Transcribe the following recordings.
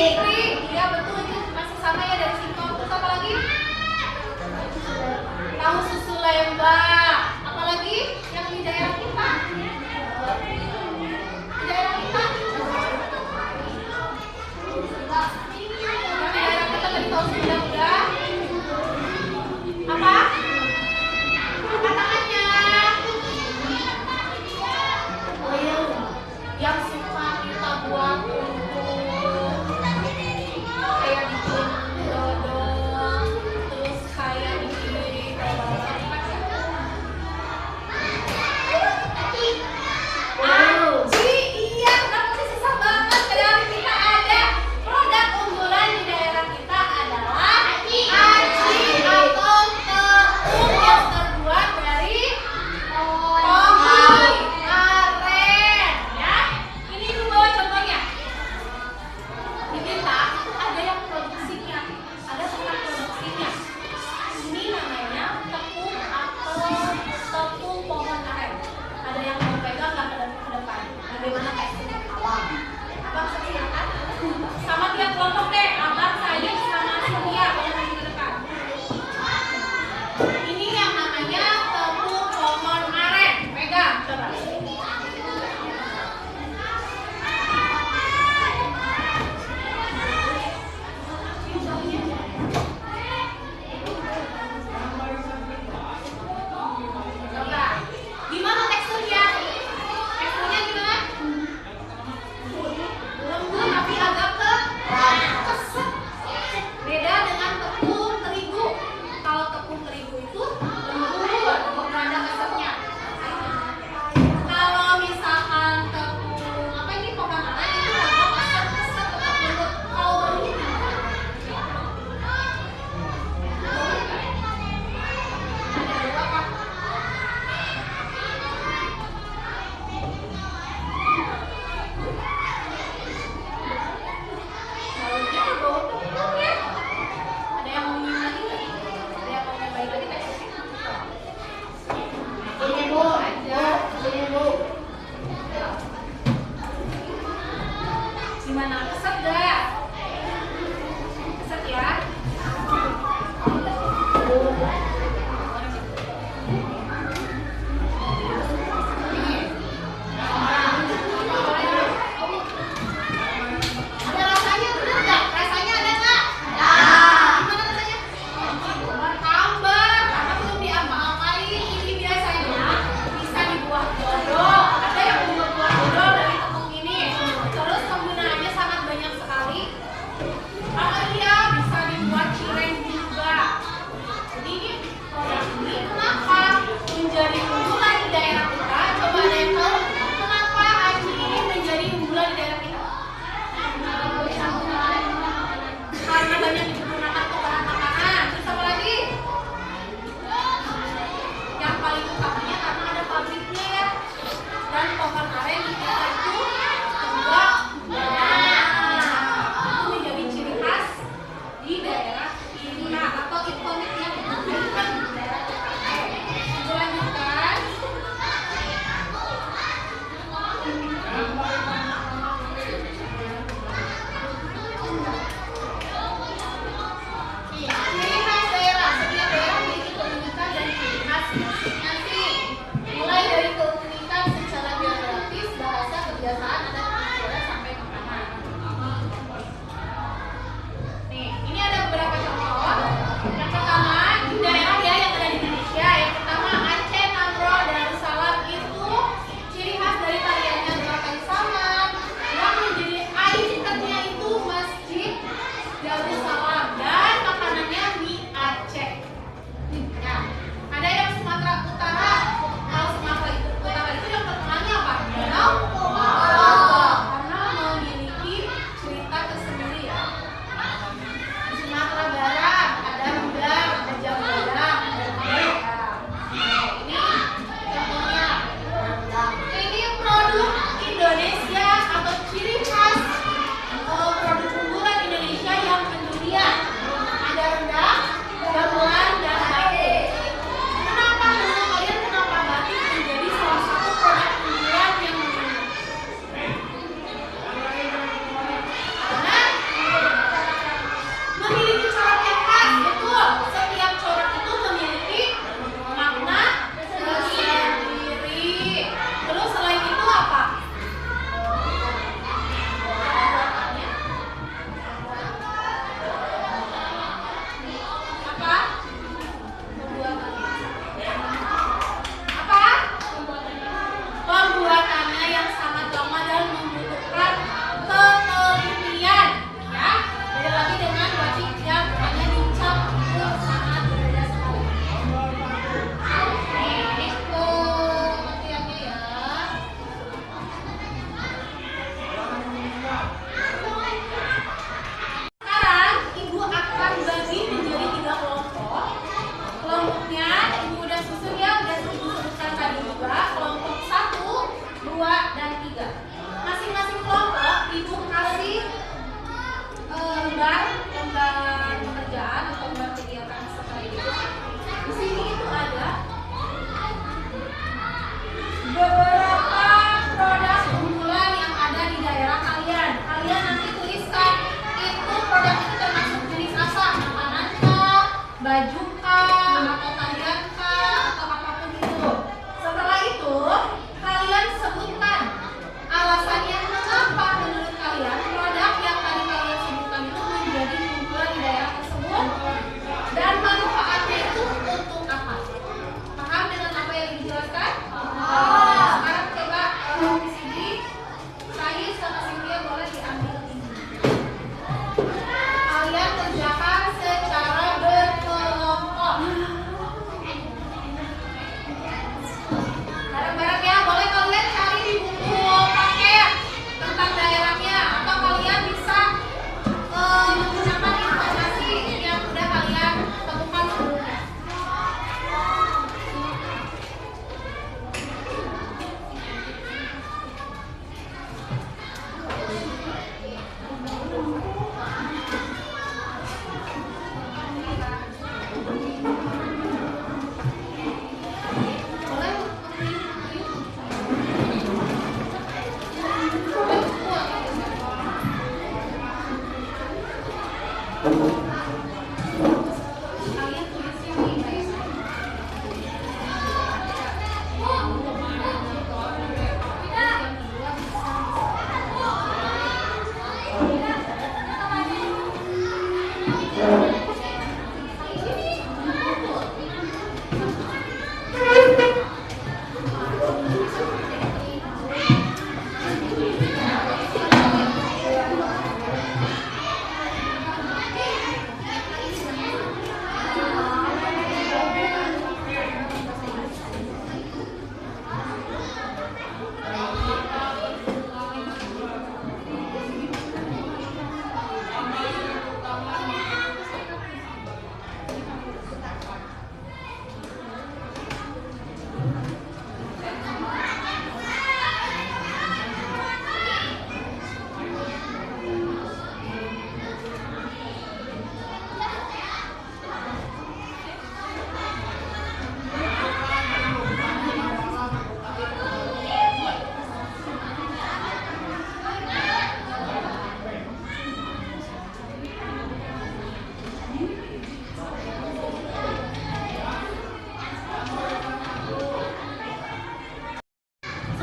Iya betul, itu masih sama ya dari singkong. Terus apa lagi? Tahu susu lembak. Apalagi yang di daerah kita? Di daerah kita? Yang di daerah kita tadi tahu susu udah. Apa? Apa tangannya? Yang suka kita buat untuk kayak bikin dodol, terus kayak bikin aci, iya kenapa sih susah banget? Padahal kita ada produk unggulan di daerah kita adalah aci atau tepung yang terbuat dari pohon aren ya. Ini dua contohnya. Di kita itu ada yang produksinya, ada tempat produksinya. Ini namanya tepung atau tepung pohon aren. Ada yang mau pegang nggak ke depan? Bagaimana teksturnya awal? Abang silakan. Sama tiap kelompok deh. Abang, saya sama Surya yang lagi ke depan. Ini yang namanya tepung pohon aren. Pegang, coba.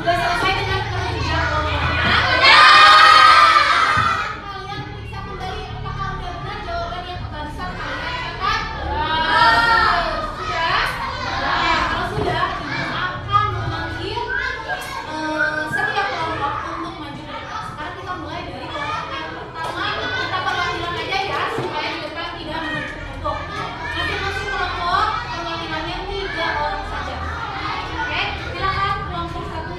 Sudah selesai dengan kerja kelompoknya? Kalian periksa kembali apakah udah benar jawaban yang barusan kalian catat? Sudah? Ya, kalau sudah, ibu akan memanggil setiap kelompok untuk maju ke depan. Sekarang kita mulai dari kelompok yang pertama. Kita perwakilan aja ya, supaya di depan tidak menutup kelompok. Masing-masing kelompok perwakilannya 3 orang saja. Oke, silakan kelompok 1.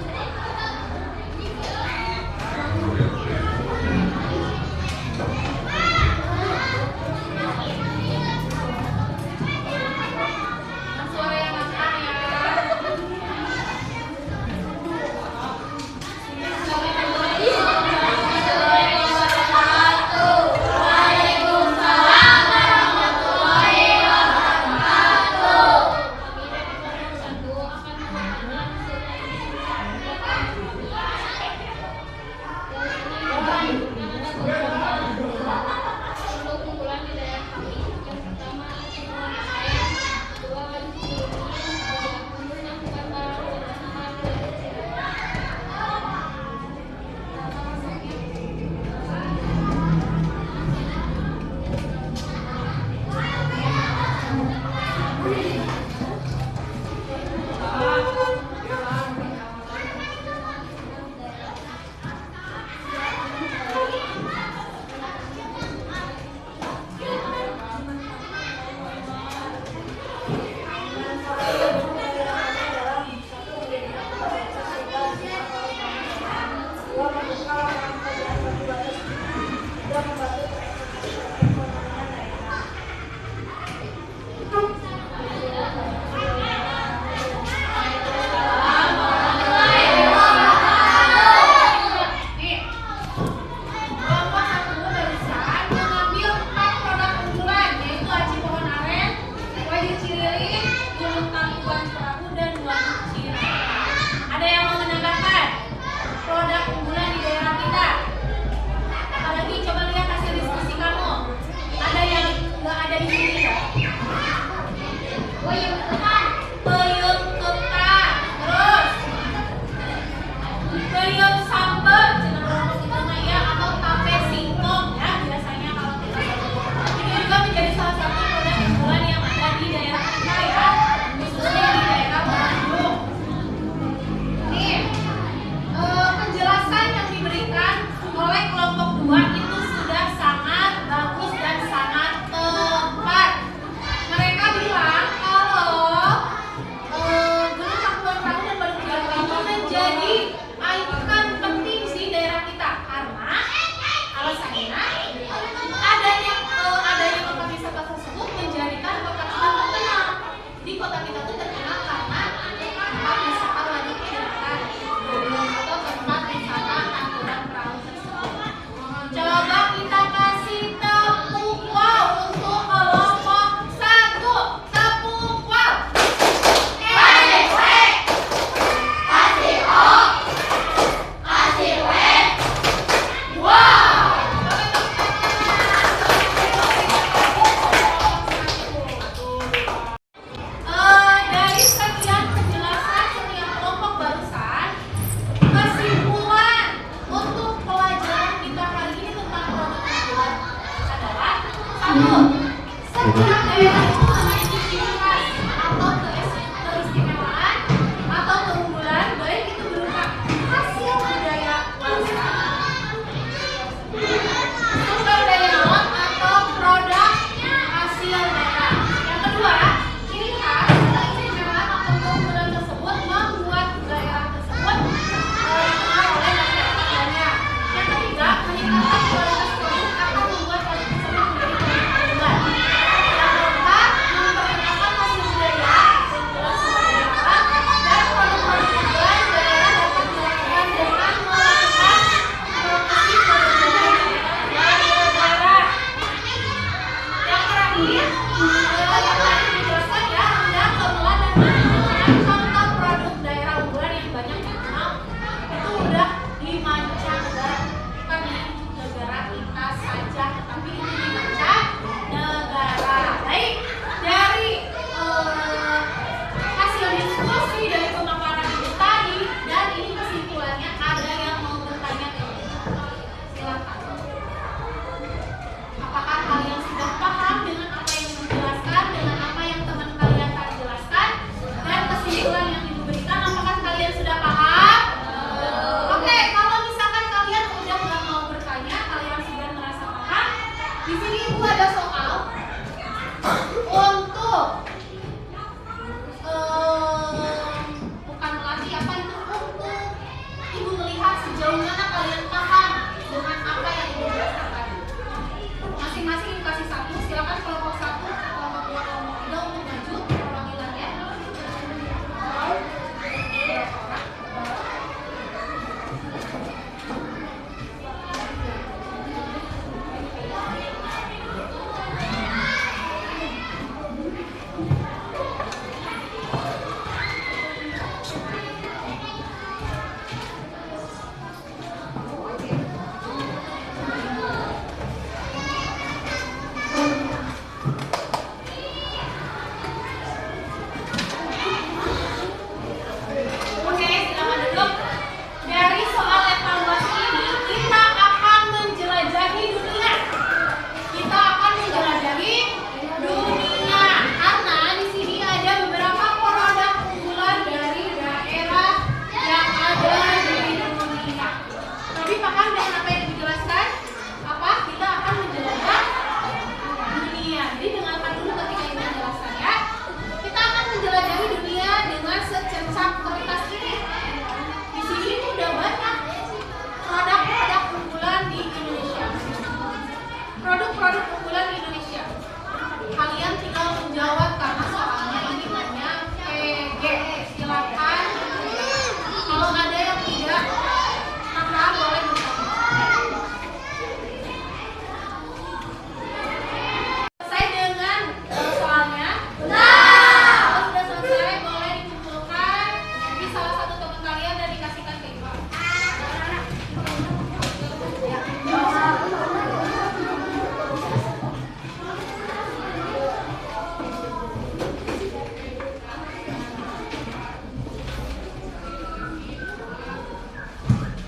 Suara yang kencang ya. Waalaikumsalam warahmatullahi wabarakatuh. Untuk kumpulan di daerah kami, yang pertama lingkungan saya, 2 garis biru, 3 yang kata, 1. ini. Daerah itu memiliki ciri khas atau keistimewaan atau keunggulan, baik itu berupa hasil budaya warisan, sumber daya alam atau produk hasil daerah. Yang kedua, ciri khas, keistimewaan atau keunggulan tersebut membuat daerah tersebut dikenal oleh masyarakat banyak. Yang ketiga, meningkatkan kualitas produk akan membuat produk tersebut menjadi produk unggulan. Yang keempat, memperkenalkan hasil budaya, keunggulan sumber daya alam, dan produk-produk unggulan daerah dapat dilakukan dengan melakukan promosi produk daerah dari daerah. Yang terakhir, yang tadi dijelaskan ya, rendang, keunggulan, dan macam-macam contoh produk daerah unggulan yang banyak dikenal itu udah di mancanegara, bukan di negara kita saja, tetapi itu di mancanegara. Baik, dari hasil diskusi dari pemaparan itu tadi, dan ini kesimpulannya, ada yang mau bertanya ke ini? Silakan. Apakah kalian sudah paham dengan apa yang dijelaskan, dengan apa yang teman kalian tadi jelaskan, dan kesimpulan yang ibu berikan? Apakah kalian sudah paham? Oke, kalau misalkan kalian udah nggak mau bertanya, kalian sudah merasa paham, di sini ibu ada soal untuk bukan melatih apa itu, untuk ibu melihat sejauh mana kalian paham dengan apa yang ibu jelaskan tadi. Masing-masing ibu kasih satu, silakan kelompok satu, kelompok dua, kelompok tiga untuk maju perwakilannya. Oke, silakan duduk. Dari soal evaluasi ini, kita akan menjelajahi dunia. Kita akan menjelajahi dunia karena di sini ada beberapa produk unggulan dari daerah yang ada di dunia. Tapi paham dengan apa yang dijelaskan? Apa? Kita akan menjelajah dunia. Jadi dengarkan dulu ketika ini menjelaskan ya. Kita akan menjelajahi dunia dengan sececap kertas ini. Di sini udah banyak produk-produk unggulan di Indonesia. Produk-produk unggulan di Indonesia. Kalian tinggal menjawab karena soalnya ini hanya PG. Silakan. Kalau ada yang tidak, maka boleh bertanya. Selesai dengan soalnya? Kalau sudah selesai, boleh dikumpulkan di salah satu teman kalian dan dikasihkan ke ibu.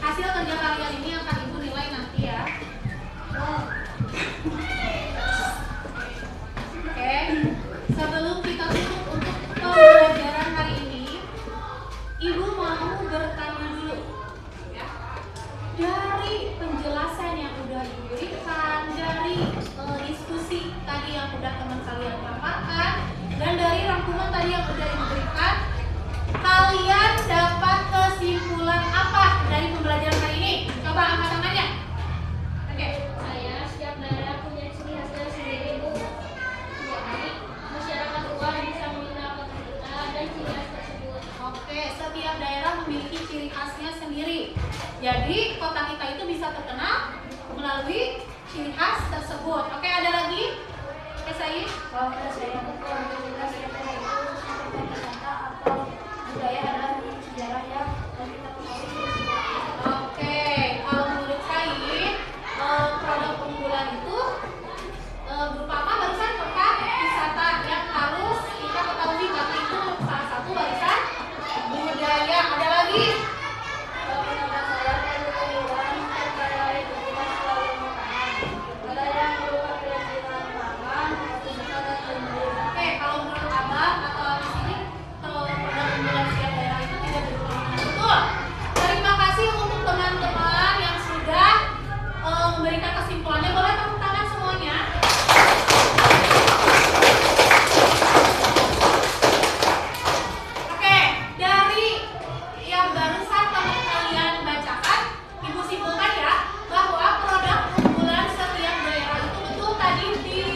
Hasil kerja kalian ini akan ibu nilai nanti ya. Oke, sebelum kita tutup untuk pembelajaran hari ini, ibu mau bertanya dulu ya. Dari penjelasan yang udah ibu berikan, dari diskusi tadi yang udah teman kalian paparkan, dan dari rangkuman tadi yang udah ibu berikan, kalian dapat kesimpulan apa dari pembelajaran hari ini? Coba angkat tangannya. Oke. Saya setiap daerah punya ciri khasnya sendiri, Bu. Jadi masyarakat luar bisa mengenal kota kita dan ciri khas tersebut. Oke, setiap daerah memiliki ciri khasnya sendiri. Jadi kota kita itu bisa terkenal melalui ciri khas tersebut. Oke, ada lagi? Oke, Said. Kalau saya menjelaskan daerah itu seperti wisata atau budaya adalah sejarah yang kita ketahui. Oke, kalau menurut Said, produk unggulan itu berupa apa? Barusan tempat wisata yang harus kita ketahui, karena itu salah satu warisan budaya. Ada lagi? Pendapat saya dari keunggulan budaya itu tidak selalu makanan. Ada yang berupa kerajinan tangan, Siti.